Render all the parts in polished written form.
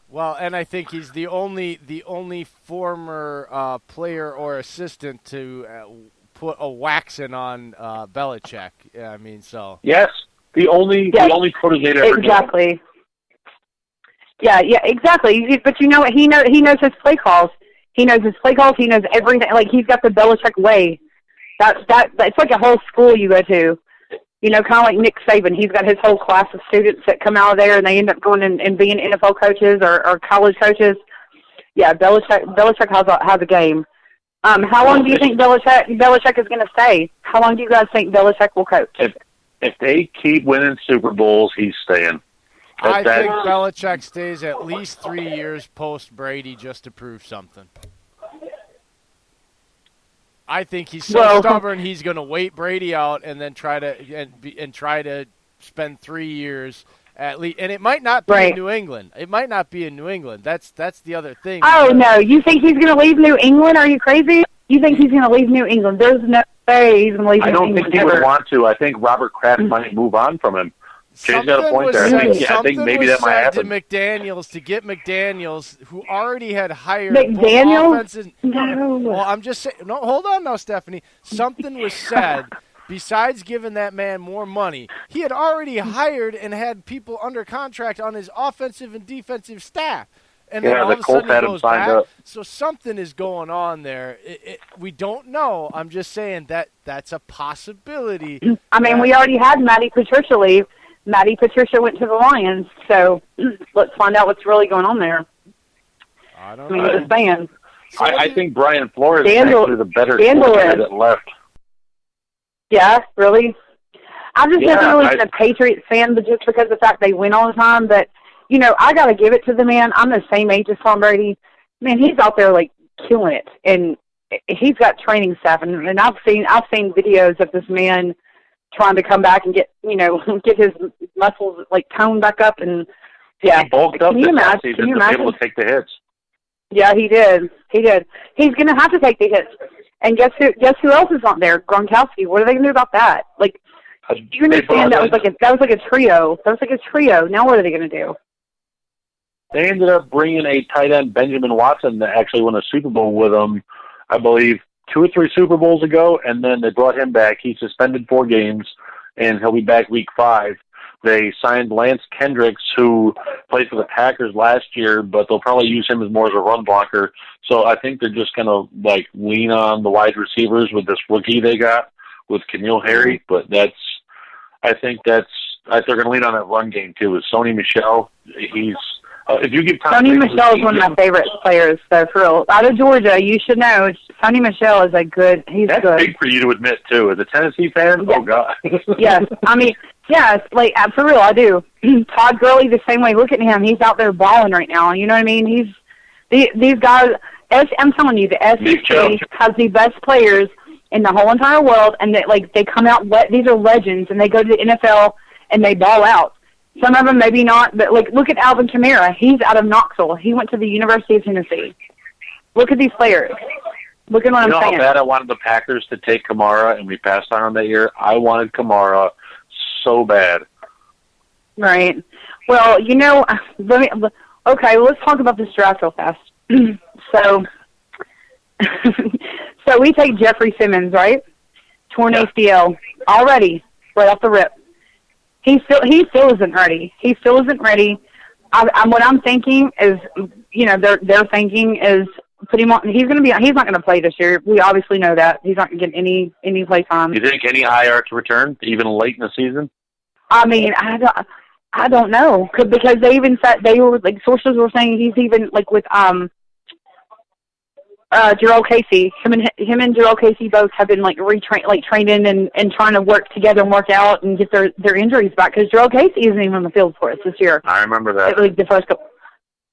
Well, and I think he's the only former player or assistant to put a waxing on Belichick. Yeah, I mean, so Yes, Yes, the only protege to ever do it. exactly. Yeah, exactly. But you know what? He knows his play calls. He knows his play calls. He knows everything. Like he's got the Belichick way. It's like a whole school you go to. You know, kind of like Nick Saban. He's got his whole class of students that come out of there, and they end up going and being NFL coaches or college coaches. Yeah, Belichick has a game. How long do you think Belichick is going to stay? How long do you guys think Belichick will coach? If they keep winning Super Bowls, he's staying. I think Belichick stays at least 3 years post Brady just to prove something. I think he's so stubborn. He's going to wait Brady out and then try to spend 3 years at least. And it might not be in New England. It might not be in New England. That's the other thing. Oh no! You think he's going to leave New England? Are you crazy? You think he's going to leave New England? There's no way he's going to leave New England. I don't think he would want to. I think Robert Kraft might move on from him. Jay's got a point there. I think maybe that might happen. To McDaniels to get McDaniels, who already had hired McDaniels. No. Well, I'm just saying. No, hold on now, Stephanie. Something was said. Besides giving that man more money, he had already hired and had people under contract on his offensive and defensive staff. And then all of a sudden he goes back. Up. So something is going on there. We don't know. I'm just saying that's a possibility. I mean, we already had Matty Patricia leave. Matty Patricia went to the Lions, so let's find out what's really going on there. I don't know. Just saying. I think Brian Flores is actually the better player that left. Yeah, really? I've just never really been a Patriots fan, but just because of the fact they win all the time. But, you know, I got to give it to the man. I'm the same age as Tom Brady. Man, he's out there, like, killing it. And he's got training staff. And I've seen videos of this man trying to come back and get his muscles like toned back up, and yeah, he bulked up this season to be able to take the hits. Yeah, he did. He's going to have to take the hits. And guess who else is not there? Gronkowski. What are they going to do about that? Like, do you understand that was like a trio? That was like a trio. Now what are they going to do? They ended up bringing a tight end, Benjamin Watson, that actually won a Super Bowl with them, I believe, 2 or 3 Super Bowls ago, and then they brought him back. He suspended 4 games, and he'll be back week 5. They signed Lance Kendricks, who played for the Packers last year, but they'll probably use him as more as a run blocker. So I think they're just going to lean on the wide receivers with this rookie they got with Camille Harry. But I think they're going to lean on that run game too. With Sony Michel, if you give time, Sony Michel is one of my favorite players. So for real, out of Georgia, you should know Sony Michel is He's That's good. Big for you to admit too. As a Tennessee fan, yeah. Oh God. Yes, I mean, yes, for real, I do. Todd Gurley the same way. Look at him; he's out there balling right now. You know what I mean? These guys. I'm telling you, the SEC has the best players in the whole entire world, and they come out. These are legends, and they go to the NFL and they ball out. Some of them maybe not, but look at Alvin Kamara. He's out of Knoxville. He went to the University of Tennessee. Look at these players. Look at what I'm saying. You know how bad I wanted the Packers to take Kamara, and we passed on him that year? I wanted Kamara so bad. Right. Well, let's talk about this draft real fast. So we take Jeffrey Simmons, right? Torn ACL already, right off the rip. He still isn't ready. He still isn't ready. What I'm thinking is, they're thinking is put him on. He's not going to play this year. We obviously know that he's not going to get any play time. You think any IR to return even late in the season? I mean, I don't know because they even said sources were saying he's even with Jarrell Casey. Him and Jarrell Casey both have been training and trying to work together and work out and get their injuries back because Jarrell Casey isn't even on the field for us this year. I remember that. The first couple.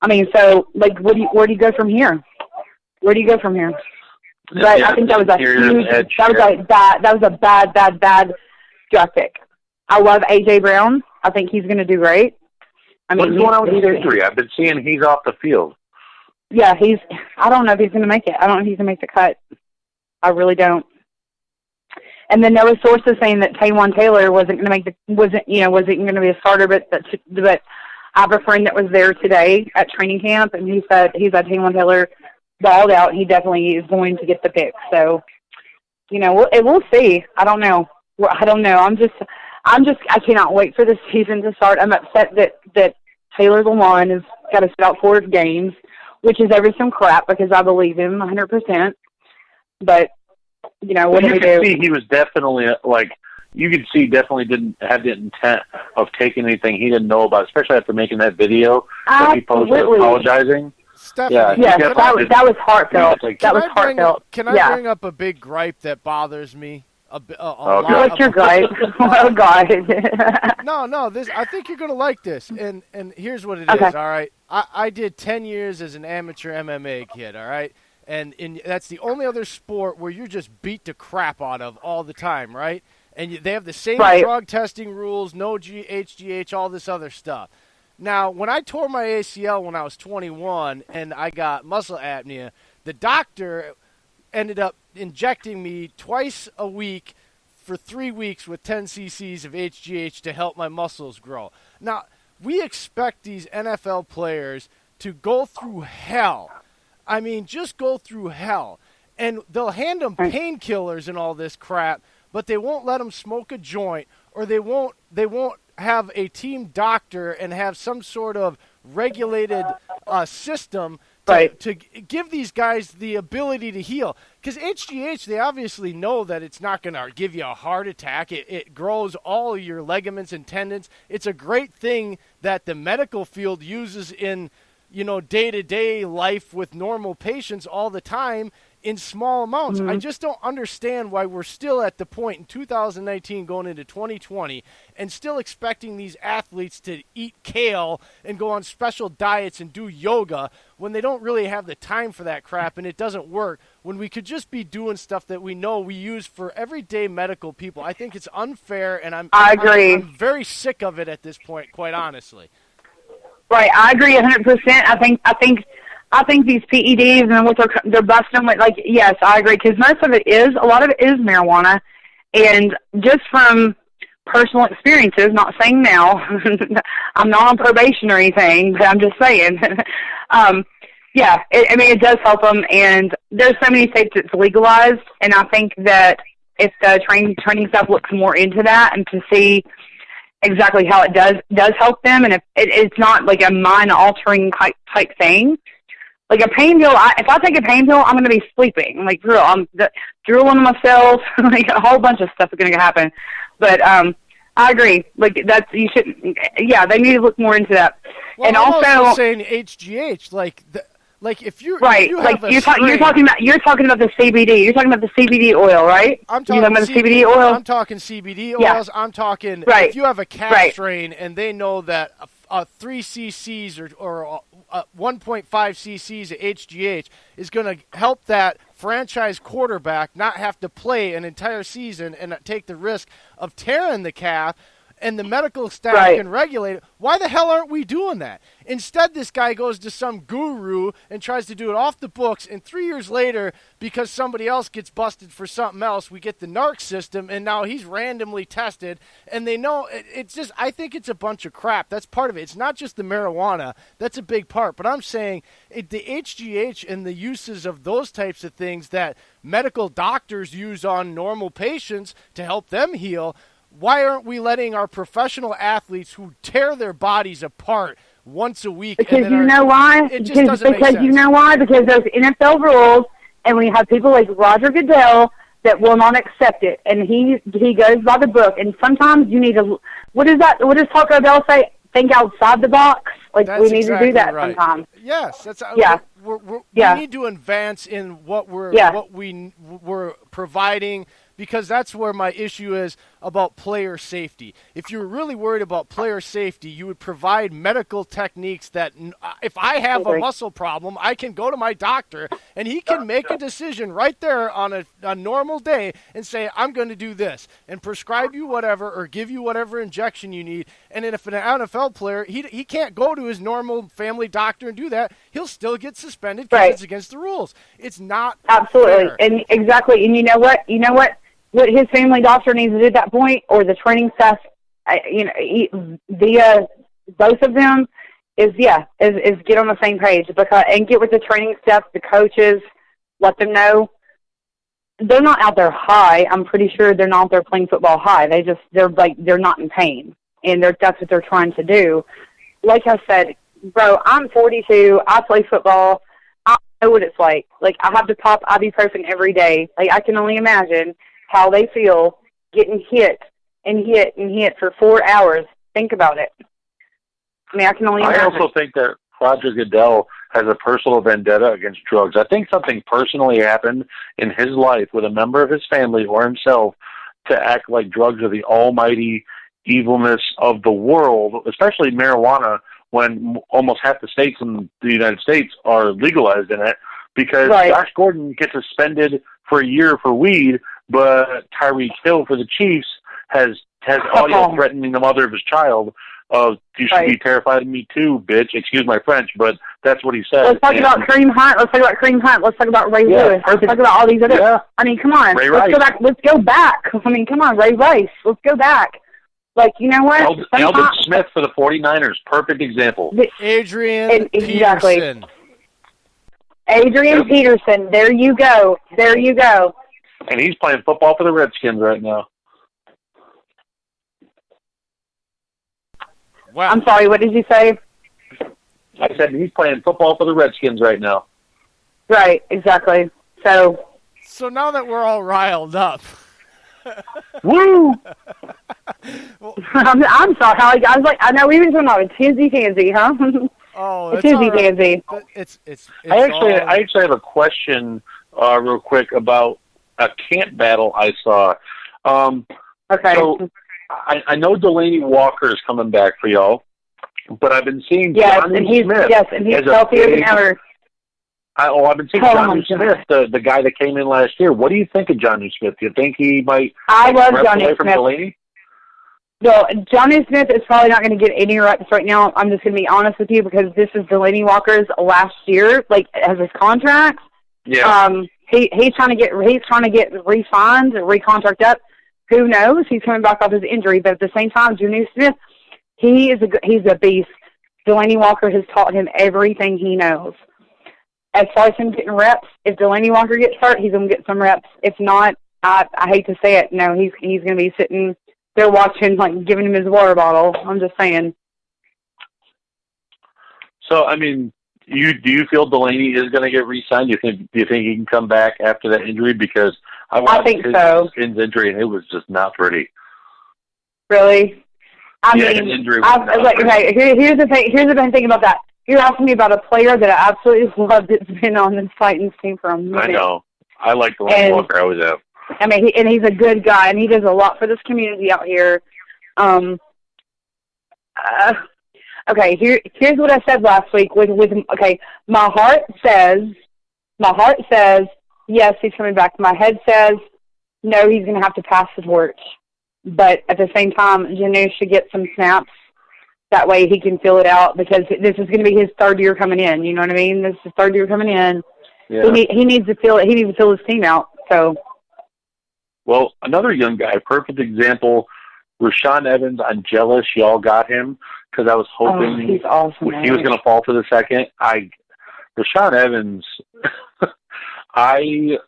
I mean, so where do you go from here? Where do you go from here? But I think that was a huge. That was a bad draft pick. I love AJ Brown. I think he's going to do great. I mean, what's going on with his injury? I've been seeing he's off the field. Yeah, I don't know if he's going to make it. I don't know if he's going to make the cut. I really don't. And then there were sources saying that Taywan Taylor wasn't going to be a starter, but I have a friend that was there today at training camp, and he said Taylor Taylor balled out. He definitely is going to get the pick. So, we'll see. I don't know. I cannot wait for the season to start. I'm upset that Taylor Lewan has got to sit out 4 games, which is ever some crap because I believe him 100%. But, what do we do? You could see he was definitely, you could see definitely didn't have the intent of taking anything he didn't know about, especially after making that video that he posted apologizing. Stephanie, that was heartfelt. That was heartfelt. Can I bring up a big gripe that bothers me? What's your gripe? Oh, God. No. I think you're going to like this. And here's what it is, all right? I did 10 years as an amateur MMA kid, all right? And that's the only other sport where you're just beat the crap out of all the time, right? And they have the same drug testing rules, no HGH, all this other stuff. Now, when I tore my ACL when I was 21 and I got muscle apnea, the doctor ended up injecting me twice a week for 3 weeks with 10 cc's of HGH to help my muscles grow. Now, we expect these NFL players to go through hell. I mean, just go through hell. And they'll hand them painkillers and all this crap, but they won't let them smoke a joint, or they won't have a team doctor and have some sort of regulated system to give these guys the ability to heal. Because HGH, they obviously know that it's not going to give you a heart attack. It grows all your ligaments and tendons. It's a great thing that the medical field uses in day-to-day life with normal patients all the time in small amounts. I just don't understand why we're still at the point in 2019 going into 2020 and still expecting these athletes to eat kale and go on special diets and do yoga when they don't really have the time for that crap and it doesn't work, when we could just be doing stuff that we know we use for everyday medical people. I think it's unfair, and I agree. I'm very sick of it at this point, quite honestly. Right, I agree 100%. I think these PEDs and what they're busting with, yes, I agree, because a lot of it is marijuana, and just from personal experiences, not saying now, I'm not on probation or anything, but I'm just saying, it does help them, and there's so many states it's legalized, and I think that if the training stuff looks more into that and to see exactly how it does help them, and if it's not like a mind-altering type thing. Like a pain pill, if I take a pain pill, I'm going to be sleeping. I'm drooling on myself. A whole bunch of stuff is going to happen. But I agree. You shouldn't. Yeah, they need to look more into that. Well, and I'm also saying HGH, if you right, if you like have you're talking about the CBD. You're talking about the CBD oil, right? I'm talking about the CBD oil. I'm talking CBD oils. Yeah. I'm talking if you have a calf strain and they know that 3 cc's or 1.5 cc's of HGH is going to help that franchise quarterback not have to play an entire season and take the risk of tearing the calf, and the medical staff can regulate it. Why the hell aren't we doing that? Instead, this guy goes to some guru and tries to do it off the books, and 3 years later, because somebody else gets busted for something else, we get the NARC system, and now he's randomly tested, and they know it's just, I think it's a bunch of crap. That's part of it. It's not just the marijuana. That's a big part. But I'm saying the HGH and the uses of those types of things that medical doctors use on normal patients to help them heal, why aren't we letting our professional athletes who tear their bodies apart once a week? Because you know why? It just doesn't make sense. You know why? Because there's NFL rules, and we have people like Roger Goodell that will not accept it, and he goes by the book. And sometimes you need to. What does Taco Bell say? Think outside the box. We need to do that sometimes. Yes, that's we need to advance in what we're providing. Because that's where my issue is about player safety. If you're really worried about player safety, you would provide medical techniques that if I have a muscle problem, I can go to my doctor and he can make a decision right there on a normal day and say, I'm going to do this and prescribe you whatever or give you whatever injection you need. And then if an NFL player, he can't go to his normal family doctor and do that, he'll still get suspended because it's against the rules. It's not fair. And exactly. And you know what? What his family doctor needs to do at that point, or the training staff, via both of them, is get on the same page and get with the training staff, the coaches, let them know they're not out there high. I'm pretty sure they're not out there playing football high. They're not in pain, and that's what they're trying to do. Like I said, bro, I'm 42. I play football. I know what it's like. Like, I have to pop ibuprofen every day. Like, I can only imagine how they feel getting hit and hit and hit for 4 hours. Think about it. I mean, I can only imagine. I also think that Roger Goodell has a personal vendetta against drugs. I think something personally happened in his life with a member of his family or himself to act like drugs are the almighty evilness of the world, especially marijuana, when almost half the states in the United States are legalized in it, because Josh Gordon gets suspended for a year for weed, but Tyreek Hill for the Chiefs has audio threatening the mother of his child. You should be terrified of me too, bitch. Excuse my French, but that's what he said. Let's talk about Kareem Hunt. Let's talk about Kareem Hunt. Let's talk about Ray Lewis. Let's talk about all these other. Yeah. I mean, come on. Let's go back. Let's go back. I mean, come on, Ray Rice. Let's go back. Like, you know what? Eldon Smith for the 49ers. Perfect example. Adrian exactly. Peterson. Adrian Peterson. There you go. There you go. And he's playing football for the Redskins right now. Wow. I'm sorry, what did you say? I said he's playing football for the Redskins right now. Right, exactly. So now that we're all riled up. Woo! I'm sorry. I was like, I know we've been talking about a tansy, huh? Oh, it's tansy. It's I actually have a question, real quick, about a camp battle I saw. Okay. So I know Delaney Walker is coming back for y'all, but I've been seeing Johnny Smith. Yes, and he's healthier than ever. I've been seeing Johnny Smith, the guy that came in last year. What do you think of Johnny Smith? Do you think he might love Johnny away from Smith. Delaney? Well, Johnny Smith is probably not going to get any reps right now. I'm just going to be honest with you because this is Delaney Walker's last year, like as his contract. Yeah. He's trying to get re-signed, recontract up. Who knows? He's coming back off his injury, but at the same time, Johnny Smith, he's a beast. Delaney Walker has taught him everything he knows. As far as him getting reps, if Delaney Walker gets hurt, he's going to get some reps. If not, I hate to say it, no, he's going to be sitting there watching, like giving him his water bottle. I'm just saying. So, I mean, do you feel Delaney is going to get re-signed? Do you think he can come back after that injury? Because I think so. His injury, and it was just not pretty. Really? I mean, his injury was not pretty. Okay, here's the thing. Here's the thing about that. You're asking me about a player that I absolutely love that's been on this Titans team for a minute. I know. I like Delaney Walker. I always have. I mean, he's a good guy, and he does a lot for this community out here. Okay, here's what I said last week. My heart says yes, he's coming back. My head says no, he's going to have to pass the torch. But at the same time, Janu should get some snaps. That way he can fill it out because this is going to be his third year coming in. You know what I mean? This is his third year coming in. Yeah. He needs to fill it. He needs to fill his team out. So. Well, another young guy, perfect example, Rashaan Evans. I'm jealous y'all got him because I was hoping he's awesome, he was going to fall to the second. Rashaan Evans, I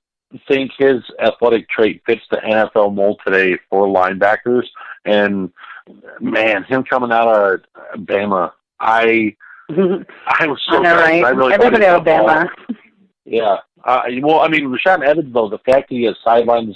think his athletic trait fits the NFL mold today for linebackers. And, man, him coming out of Bama, I was so right? I really everybody out of Bama. Yeah. Rashaan Evans, though, the fact that he has sideline to